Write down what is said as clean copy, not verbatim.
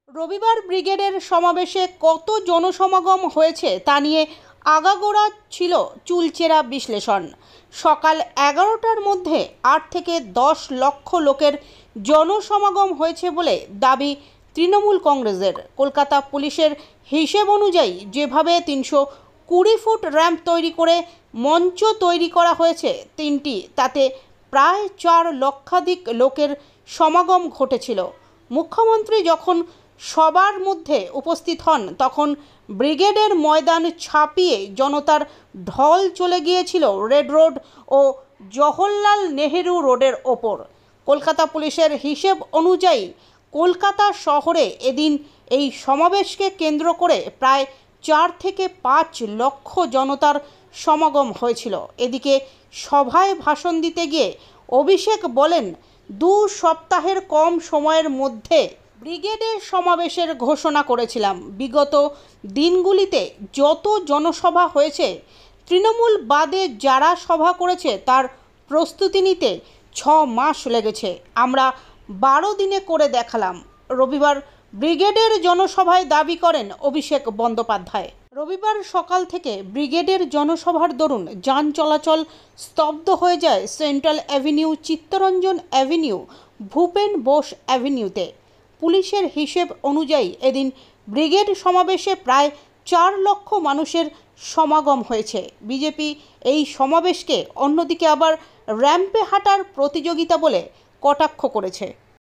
রবিবার ব্রিগেডের সমাবেশে কত জনসমাগম হয়েছে তা নিয়ে আগাগোড়া ছিল চুলচেরা বিশ্লেষণ। সকাল 11টার মধ্যে 8 থেকে 10 লক্ষ লোকের জনসমাগম হয়েছে বলে দাবি তৃণমূল কংগ্রেসের। কলকাতা পুলিশের হিসেব অনুযায়ী যেভাবে 320 ফুট র্যাম্প তৈরি করে মঞ্চ তৈরি করা হয়েছে তিনটি, তাতে প্রায় 4 লক্ষাধিক লোকের সমাগম ঘটেছিল। মুখ্যমন্ত্রী যখন সবার মধ্যে উপস্থিত হন তখন ব্রিগেডের ময়দান ছাপিয়ে জনতার ঢল চলে গিয়েছিল রেড রোড ও জওহরলাল নেহেরু রোডের ওপর। কলকাতা পুলিশের হিসেব অনুযায়ী কলকাতা শহরে এদিন এই সমাবেশকে কেন্দ্র করে প্রায় 4 থেকে 5 লক্ষ জনতার সমাগম হয়েছিল। এদিকে সভায় ভাষণ দিতে গিয়ে অভিষেক বলেন, 2 সপ্তাহের কম সময়ের মধ্যে ব্রিগেডের সমাবেশের ঘোষণা করেছিলাম। বিগত দিনগুলিতে যত জনসভা হয়েছে, তৃণমূল বাদে যারা সভা করেছে তার প্রস্তুতি নিতে 6 মাস লেগেছে। আমরা 12 দিনে করে দেখালাম। রবিবার ব্রিগেডের জনসভায় দাবি করেন অভিষেক বন্দ্যোপাধ্যায়। রবিবার সকাল থেকে ব্রিগেডের জনসভার দরুন যান চলাচল স্তব্ধ হয়ে যায় central avenue, Chittaranjan avenue, Bhupen Bose অ্যাভিনিউতে। পুলিশের হিসেব অনুযায়ী এদিন ব্রিগেড সমাবেশে প্রায় 4 লক্ষ মানুষের সমাগম হয়েছে। বিজেপি এই সমাবেশকে অন্যদিকে আবার র্যাম্পে হাঁটার প্রতিযোগিতা বলে কটাক্ষ করেছে।